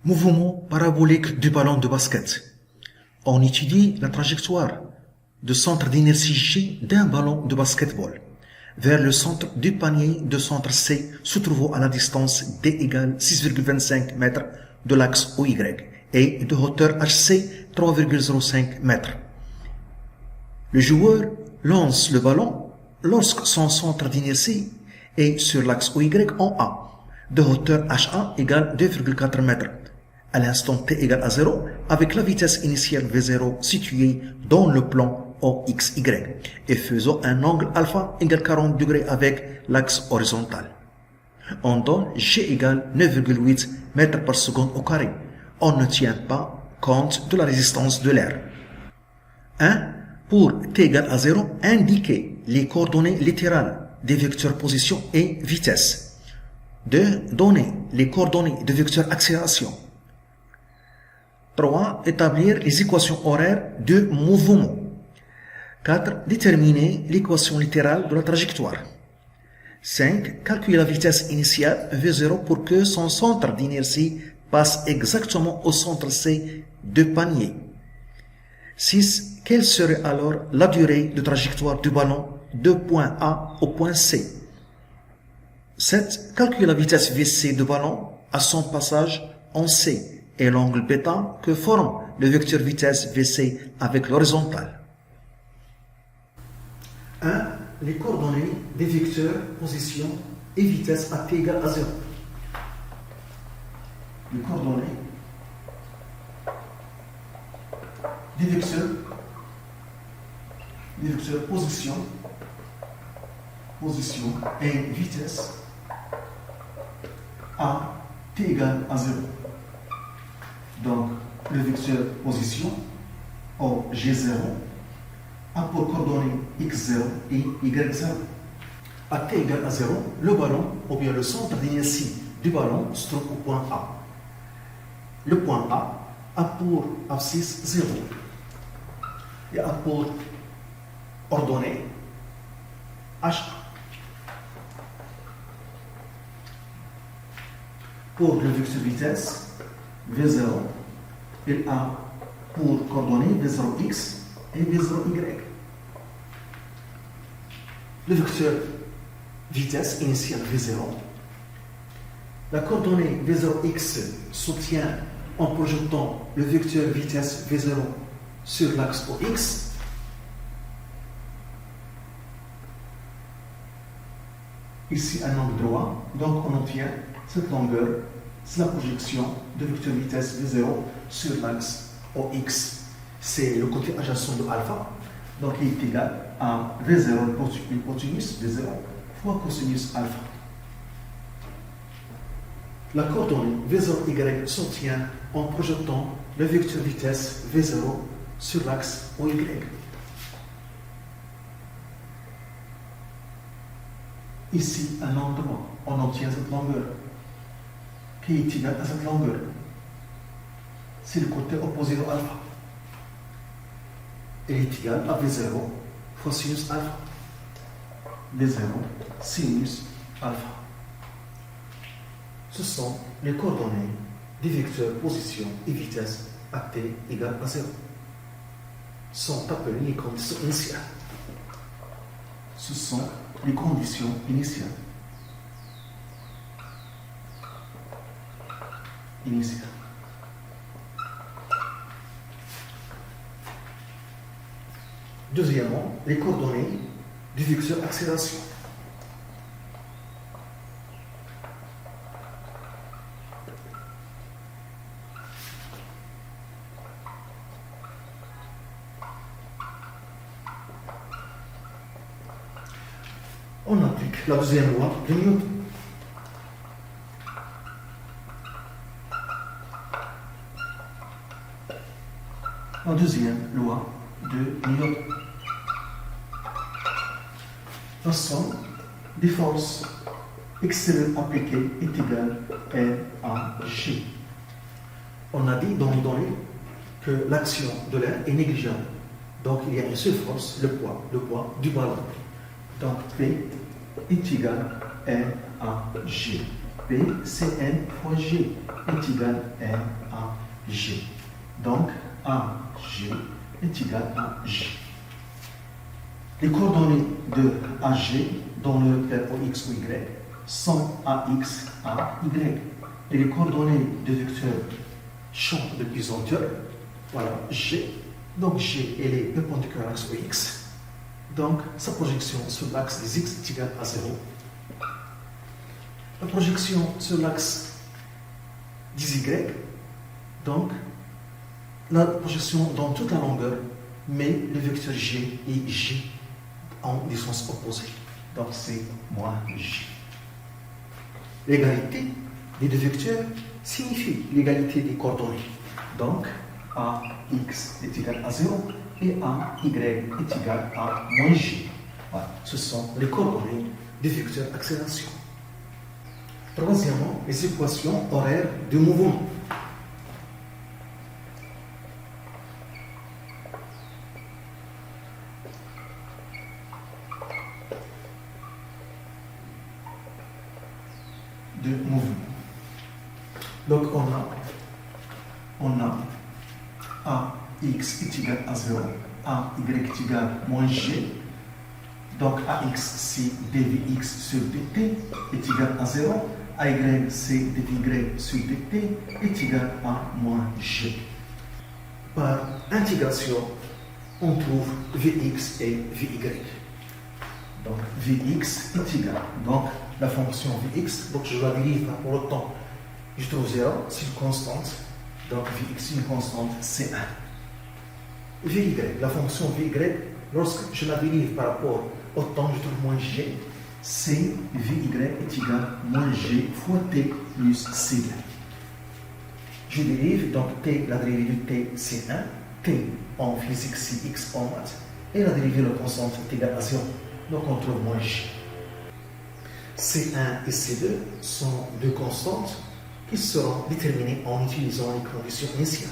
Mouvement parabolique du ballon de basket. On étudie la trajectoire du centre d'inertie G d'un ballon de basketball vers le centre du panier de centre C se trouvant à la distance D égale 6,25 mètres de l'axe OY et de hauteur HC 3,05 mètres. Le joueur lance le ballon lorsque son centre d'inertie est sur l'axe OY en A, de hauteur HA égale 2,4 mètres, à l'instant t égale à 0, avec la vitesse initiale V0 située dans le plan OXY et faisant un angle alpha égale 40 degrés avec l'axe horizontal. On donne G égale 9,8 mètres par seconde au carré. On ne tient pas compte de la résistance de l'air. 1. Pour t égale à 0, indiquez les coordonnées littérales des vecteurs position et vitesse. 2. Donner les coordonnées de vecteur accélération. 3. Établir les équations horaires de mouvement. 4. Déterminer l'équation littérale de la trajectoire. 5. Calculer la vitesse initiale V0 pour que son centre d'inertie passe exactement au centre C de panier. 6. Quelle serait alors la durée de trajectoire du ballon de point A au point C? 7. Calculer la vitesse VC du ballon à son passage en C et l'angle bêta que forme le vecteur vitesse VC avec l'horizontale. 1. Les coordonnées des vecteurs position et vitesse à t égale à 0. Les coordonnées des vecteurs position et vitesse à t égale à 0. Donc, le vecteur position au G0 a pour coordonnées x0 et y0. À t égale à 0, le ballon, ou bien le centre d'inertie du ballon, se trouve au point A. Le point A a pour abscisse 0 et a pour ordonnée H. Pour le vecteur vitesse V0, il a pour coordonnées V0x et V0y. Le vecteur vitesse initiale V0. La coordonnée V0x s'obtient en projetant le vecteur vitesse V0 sur l'axe OX. Ici un angle droit, donc on obtient cette longueur, c'est la projection de vecteur vitesse V0 sur l'axe OX. C'est le côté adjacent de alpha, donc il est égal à V0 hypoténuse V0 fois cosinus alpha. La coordonnée V0y s'obtient en projetant le vecteur vitesse V0 sur l'axe OY. Ici, un angle droit, on obtient cette longueur qui est égale à cette longueur. C'est le côté opposé de alpha. Elle est égale à V0 fois sinus alpha. V0 sinus alpha. Ce sont les coordonnées des vecteurs position et vitesse à t égale à 0. Sont appelées les conditions initiales. Ce sont les conditions initiales. Deuxièmement, les coordonnées du vecteur accélération. On applique la deuxième loi de Newton. La deuxième loi de Newton. La somme des forces extérieures appliquées est égale à G. On a dit dans les données que l'action de l'air est négligeable. Donc il y a une seule force, le poids du ballon. Donc P est égal à G. P, c'est n fois G est égal à N à G. Donc, AG est égal à G. Les coordonnées de AG dans le vecteur OX ou Y sont AX, AY. Et les coordonnées du vecteur champ de pesanteur, voilà, G. Donc, G, elle est perpendiculaire à l'axe OX. Donc, sa projection sur l'axe des X est égale à 0. La projection sur l'axe des Y, donc, la projection dans toute la longueur, mais le vecteur G et J en des sens opposés. Donc, c'est moins J. L'égalité des deux vecteurs signifie l'égalité des coordonnées. Donc, AX est égal à 0 et AY est égal à moins J. Voilà. Ce sont les coordonnées des vecteurs accélération. Troisièmement, les équations horaires de mouvement. De mouvement. Donc on a AX est égal à 0, AY est égal à moins G. Donc AX c'est dvx sur dt est égal à 0, AY c'est dvy sur dt est égal à moins G. Par intégration, on trouve Vx et Vy. Donc Vx est égal. Donc la fonction Vx, donc je la dérive par rapport au temps. Je trouve 0, c'est une constante. Donc Vx est une constante, c'est 1. Vy, la fonction Vy, lorsque je la dérive par rapport au temps, je trouve moins G. C'est Vy est égal à moins G fois T plus C. Je dérive, donc T, la dérivée de T, c'est 1. T en physique, c'est X en maths. Et la dérivée de la constante est égale à 0. Donc on trouve moins G. C1 et C2 sont deux constantes qui seront déterminées en utilisant les conditions initiales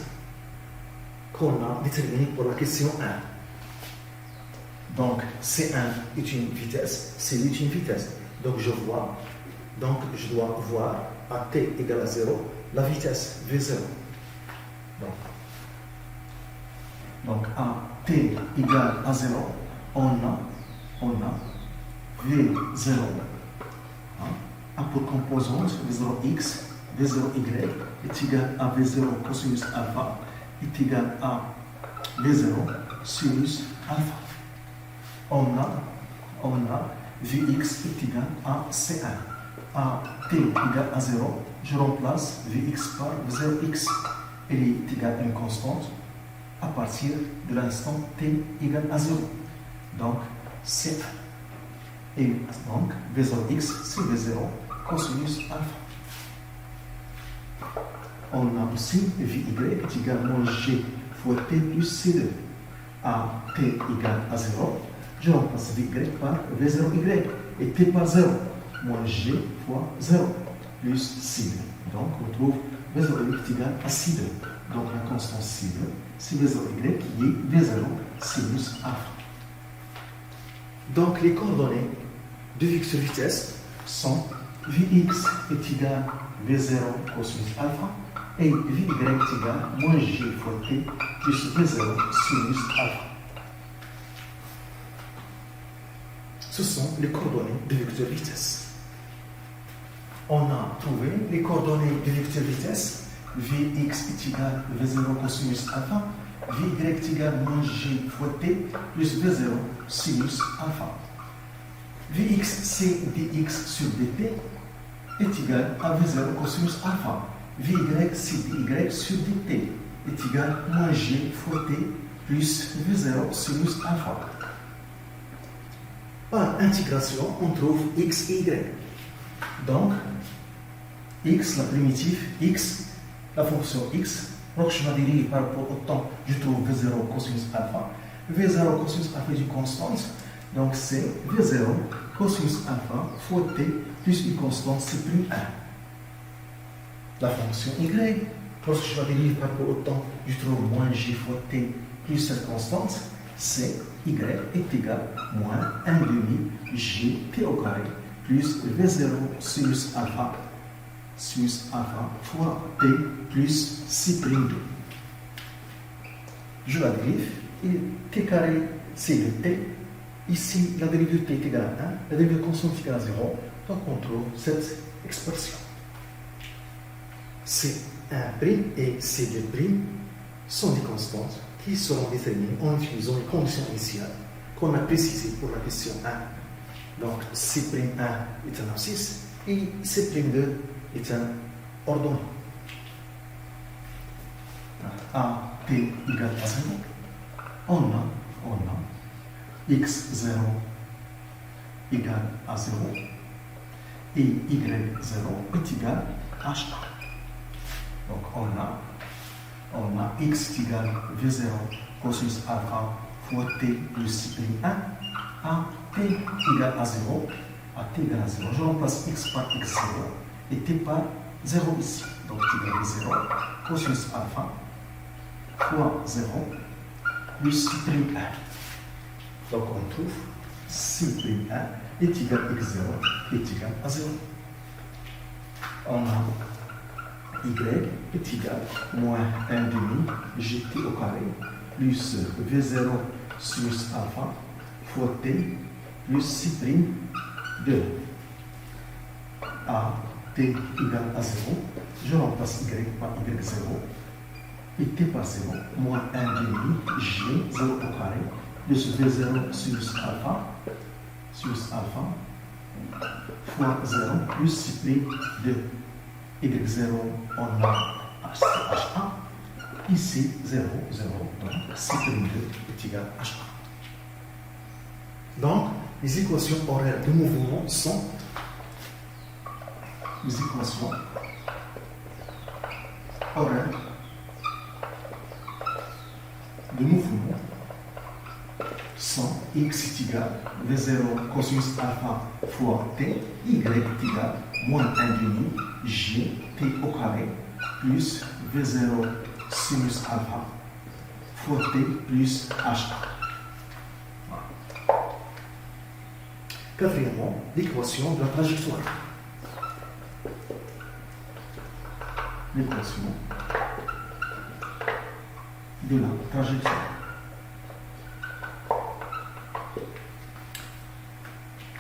qu'on a déterminées pour la question 1. Donc C1 est une vitesse, C2 est une vitesse. Donc je dois voir à t égale à 0 la vitesse V0. Donc à t égale à 0, on a V0 A pour composante V0x, V0y est égal à V0 cosinus alpha est égal à V0 sinus alpha. On a Vx est égal à C1. À t égale à 0, je remplace Vx par V0x. Elle est égale à une constante à partir de l'instant t égale à 0. Donc, C1. Et donc, V0x, c'est V0 cosinus alpha. On a aussi Vy est égal à moins G fois T plus C2. À T égale à 0, je remplace Vy par V0y et T par 0. Moins G fois 0 plus C2. Donc, on trouve V0y est égal à C2. Donc, la constante C2, c'est V0y qui est V0 sinus alpha. Donc, les coordonnées de vecteur vitesse sont Vx est égal à V0 cosinus alpha et Vy est égal à moins G fois T plus V0 sinus alpha. Ce sont les coordonnées de vecteur vitesse. On a trouvé les coordonnées de vecteur vitesse. Vx est égal à V0 cosinus alpha, Vy est égal à moins G fois T plus V0 sinus alpha. Vx, c'est dx sur dt est égal à V0 cosinus alpha. Vy, c'est dy sur dt est égal à moins G fois T plus V0 sinus alpha. Par intégration, on trouve x et y. Donc, x, la primitive, x, la fonction x, donc je la dérive par rapport au temps, je trouve V0 cosinus alpha. V0 cosinus alpha est une constante, donc c'est V0 cosinus alpha fois t plus une constante, c'est plus 1. La fonction y, lorsque je la dérive par rapport au temps, je trouve moins g fois t plus cette constante, c'est y est égal à moins 1 demi g t au carré plus V0 sinus alpha sinus alpha fois t plus c'2. Je la dérive et t carré c'est le t. Ici, la dérivée de t est égale à 1, la dérivée de constante est égale à 0. Donc on trouve cette expression. C1' et C2' sont des constantes qui seront déterminées en utilisant les conditions initiales qu'on a précisées pour la question 1. Donc C'1 est un abscisse et C'2 est un ordonnée. A, t égale à 0. On a x0 égale à 0 et y0 est égal à h. Donc on a x égale v0 cosinus alpha fois t plus c'1 à t égale à 0. À t égale à 0, je remplace x par x0 et t par 0 ici. Donc t égale à 0 cosinus alpha fois 0 plus c'1. Donc on trouve c'1 est égal à x0 est égal à 0. On a y est égal à moins 1 demi gt au carré plus v0 sinus alpha fois t plus c'2. A t égale à 0, je remplace y par y0 et t par 0 moins 1 demi g 0 au carré plus v0 sinus alpha fois 0 plus c'2. Y0, on a HA. Ici, 0, 0. Donc, C'2 est égal à H1. Donc, les équations horaires de mouvement sont les équations horaires de mouvement sont x est égal à v0 cosinus alpha fois t, y est égal à moins 1 demi g t au carré plus v0 sinus alpha fois t plus h. Quatrièmement, l'équation de la trajectoire. L'équation de la trajectoire.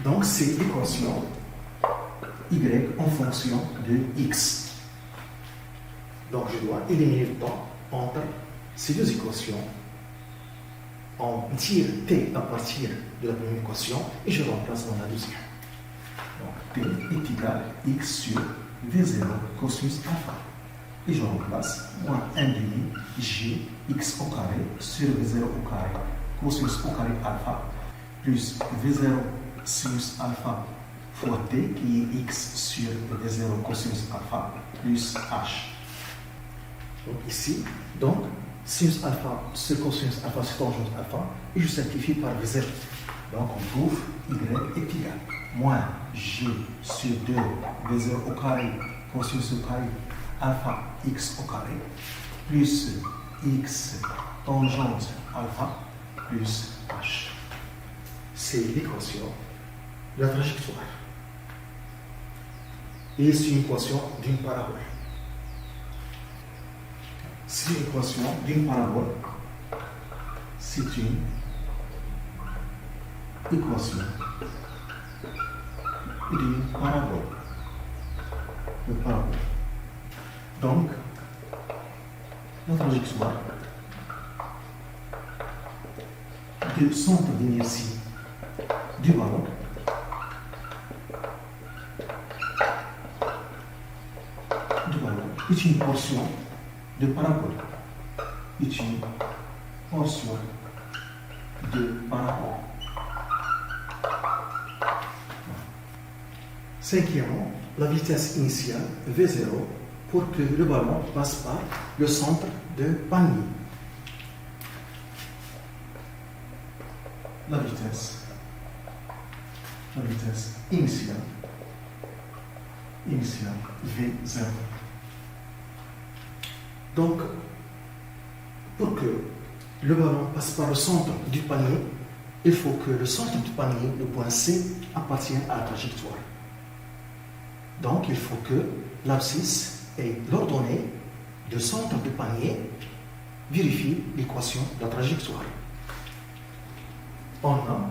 Donc, c'est l'équation y en fonction de x. Donc, je dois éliminer le temps entre ces deux équations. On tire t à partir de la première équation et je remplace dans la deuxième. Donc, t est égal à x sur v0 cosinus alpha. Et je remplace moins 1 demi g x au carré sur v0 au carré cosinus au carré alpha plus v0 sinus alpha fois t qui est x sur v0 cosinus alpha plus h. Donc ici, sinus alpha sur cosinus alpha sur tangente alpha et je simplifie par v0. Donc on trouve y est égal à moins g sur 2 v0 au carré cosinus au carré alpha x au carré plus x tangente alpha plus h. C'est l'équation de la trajectoire. Et c'est une équation d'une parabole. C'est une équation d'une parabole. C'est une équation d'une parabole. Une parabole. Donc, la trajectoire du centre d'inertie du ballon est une portion de parabole. Est une portion de parabole. Cinquièmement, la vitesse initiale V0 pour que le ballon passe par le centre de panier. La vitesse initiale V0. Donc, pour que le ballon passe par le centre du panier, il faut que le centre du panier, le point C, appartienne à la trajectoire. Donc, il faut que l'abscisse et l'ordonnée de centre du panier vérifient l'équation de la trajectoire. On a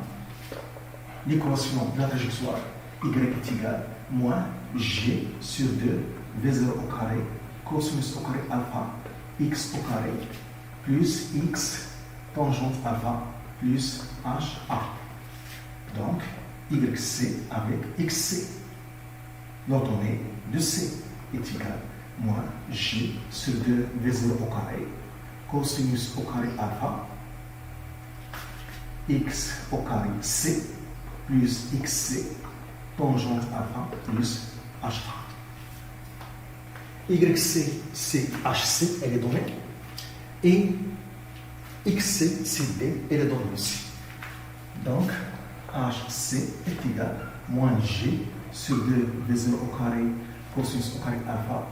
l'équation de la trajectoire y est égale moins g sur 2 v0 au carré cosinus au carré alpha x au carré plus x tangente alpha plus ha. Donc, yc avec xc. L'ordonnée de c est égale moins g sur 2 v0 au carré cosinus au carré alpha x au carré c plus xc tangente alpha plus ha. Yc, c'est hc, elle est donnée, et xc, c'est d, elle est donnée aussi. Donc, hc est égal à moins g sur 2 v0 au carré cosinus au carré alpha,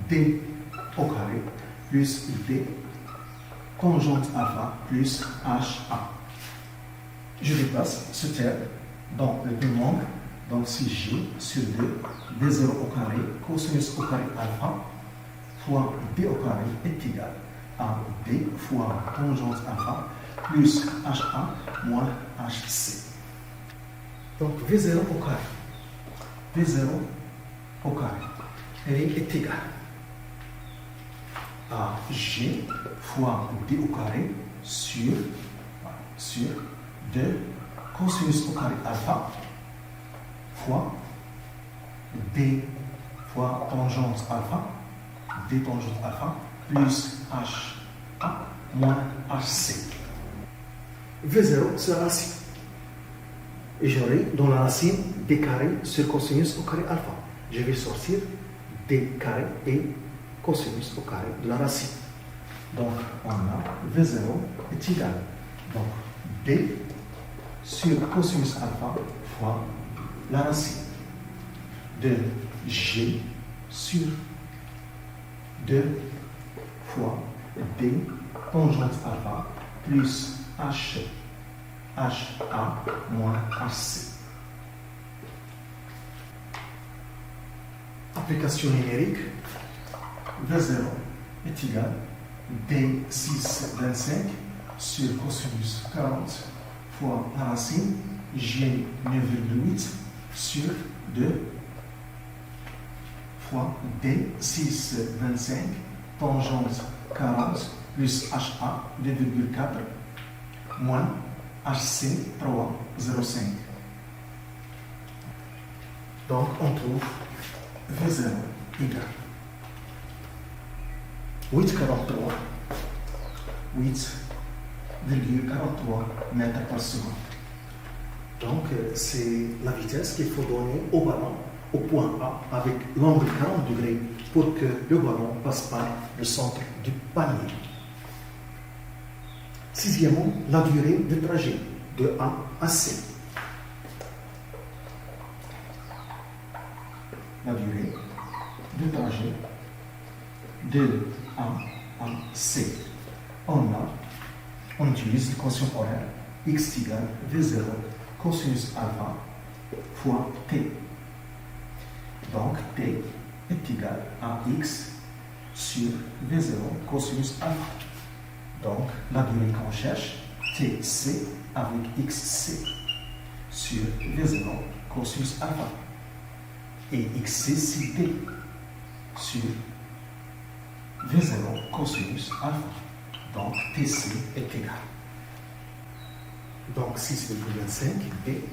d au carré plus d tangente alpha plus ha. Je déplace ce terme dans le nombre, donc c'est g sur 2 v0 au carré cosinus au carré alpha fois d au carré est égal à d fois tangente alpha plus ha moins hc. Donc v0 au carré, v0 au carré, elle est égale à g fois d au carré sur 2 cosinus au carré alpha fois d fois tangente alpha, d tangente alpha plus ha moins hc. V0, c'est la racine. Et j'aurai dans la racine d carré sur cosinus au carré alpha. Je vais sortir d carré et cosinus au carré de la racine. Donc, on a V0 est égal. Donc, d sur cosinus alpha fois la racine de g sur 2 fois d tangente alpha plus ha moins hc. Application numérique, V0 est égal à D625 sur cosinus 40 fois la racine g 9,8 sur 2 fois D625 tangente 40 plus ha 2,4 moins hc 3,05. Donc on trouve V0 égale 8,43 mètres par seconde. Donc c'est la vitesse qu'il faut donner au ballon au point A avec l'angle 40 degrés pour que le ballon passe par le centre du panier. Sixièmement, la durée de trajet de A à C. La durée de trajet de A à C. On utilise l'équation horaire x égale V0 cosinus alpha fois t. Donc t est égal à x sur V0 cosinus alpha. Donc la durée qu'on cherche, tc avec xc sur V0 cosinus alpha. Et xc c'est t sur V0 cosinus alpha. Donc tc est égal. Donc 6,25 et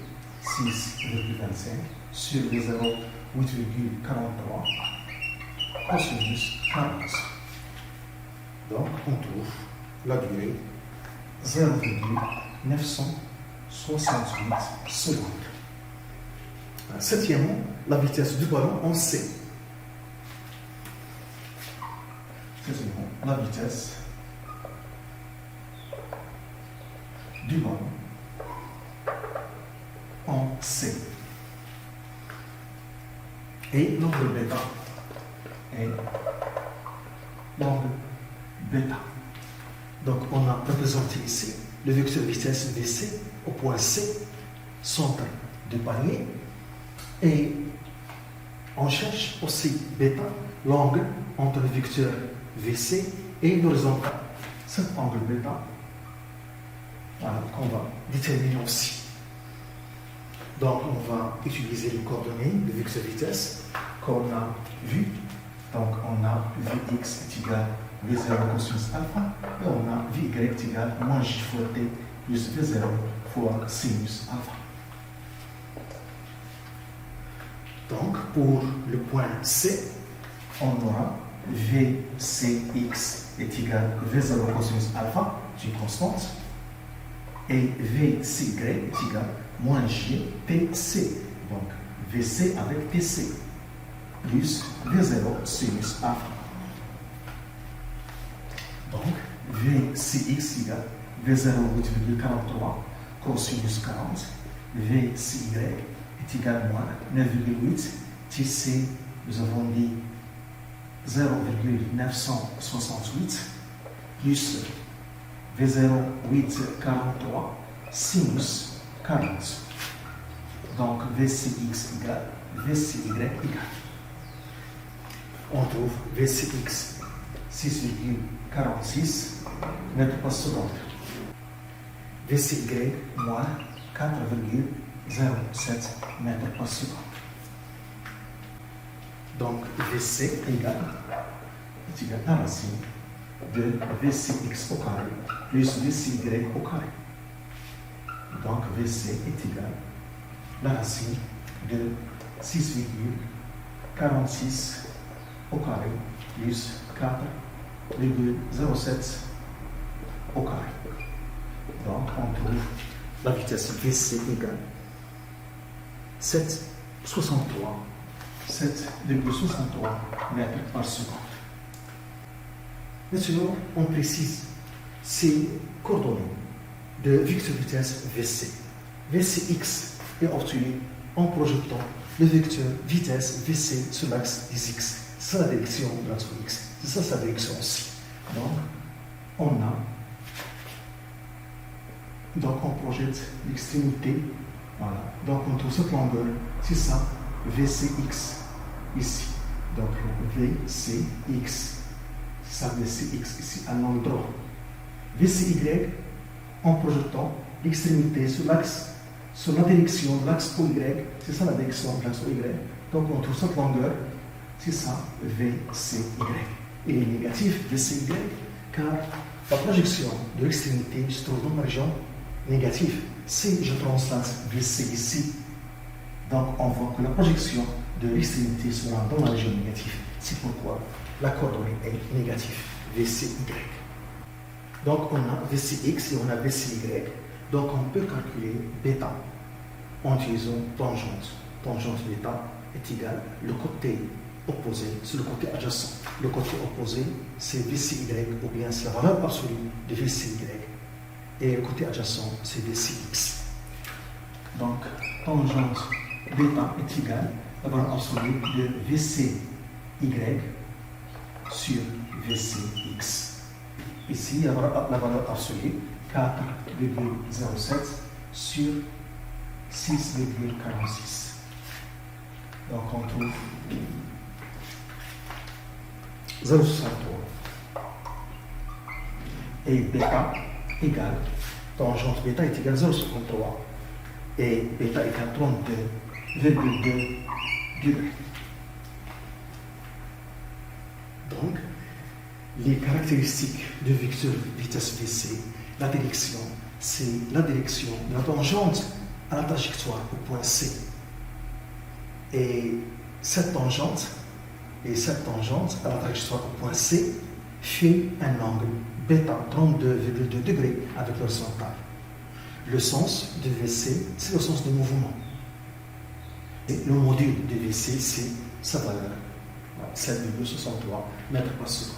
6,25 sur V0 8,43 cosinus 40. Donc on trouve la durée 0,968 secondes. Septièmement, la vitesse du ballon en C. Septièmement, la vitesse du ballon en C. Et l'angle bêta est l'angle bêta. Donc on a représenté ici le vecteur vitesse dc au point C, centre de panier, et On cherche aussi bêta, l'angle entre le vecteur VC et l'horizontal. Cet angle bêta, voilà, qu'on va déterminer aussi. Donc, on va utiliser les coordonnées de vecteur vitesse qu'on a vu. Donc, on a Vx est égal à V0 cosinus alpha et on a Vy est égal à moins J fois T plus V0 fois sinus alpha. Donc, pour le point C, on aura Vcx est égal à V0 cosinus alpha, c'est une constante, et Vcy est égal à moins JTC, donc Vc avec Tc, plus V0 sinus alpha. Donc, Vcx égale V0 8,43 cosinus 40, Vcy est égal à moins 9,8, Tc, nous avons dit 0,968, plus V0 8,43 sinus 40. Donc, Vcx égale Vcy égale. On trouve Vcx 6,46 mètres par seconde. Vcy moins 4,07 mètres par seconde. Donc, Vc est égal à la racine de Vcx au carré plus Vcy au carré. Donc, Vc est égal à la racine de 6,46 au carré plus 4,07 au carré. Donc, on trouve la vitesse Vc égale 7,63 mètres par seconde. Maintenant, on précise ces coordonnées de vecteur vitesse Vc. Vcx est obtenu en projetant le vecteur vitesse Vc sur l'axe des x. C'est la direction de l'axe x. C'est ça sa direction aussi. Donc, on projette l'extrémité. Voilà. Donc, on trouve cette longueur. C'est ça, Vcx ici. Donc, Vcx. C'est ça, Vcx ici, à l'angle droit. Vcy, en projetant l'extrémité sur l'axe, sur la direction de l'axe OY. C'est ça la direction de l'axe OY. Donc, on trouve cette longueur. C'est ça, Vcy. Il est négatif, Vcy, car la projection de l'extrémité se trouve dans la région négative. Si je translate Vc ici, donc on voit que la projection de l'extrémité sera dans la région négative. C'est pourquoi la coordonnée est négative, Vcy. Donc on a Vcx et on a Vcy. Donc on peut calculer bêta en utilisant tangente. Tangente bêta est égale le côté opposé, c'est le côté adjacent. Le côté opposé, c'est Vcy, ou bien c'est la valeur absolue de Vcy. Et le côté adjacent, c'est Vcx. Donc, tangente bêta est égale à la valeur absolue de Vcy sur Vcx. Ici, la valeur absolue, 4,07 sur 6,46. Donc, on trouve 0,63. Et bêta égale, tangente bêta est égale à 0,63. Et bêta égale 32,2 degrés. Donc, les caractéristiques du vecteur vitesse Vc, la direction, c'est la direction de la tangente à la trajectoire au point C. Et cette tangente à la trajectoire au point C fait un angle bêta 32,2 degrés avec l'horizontale. Le sens de Vc, c'est le sens de mouvement. Et le module de Vc, c'est sa valeur, 7,63 mètres par seconde.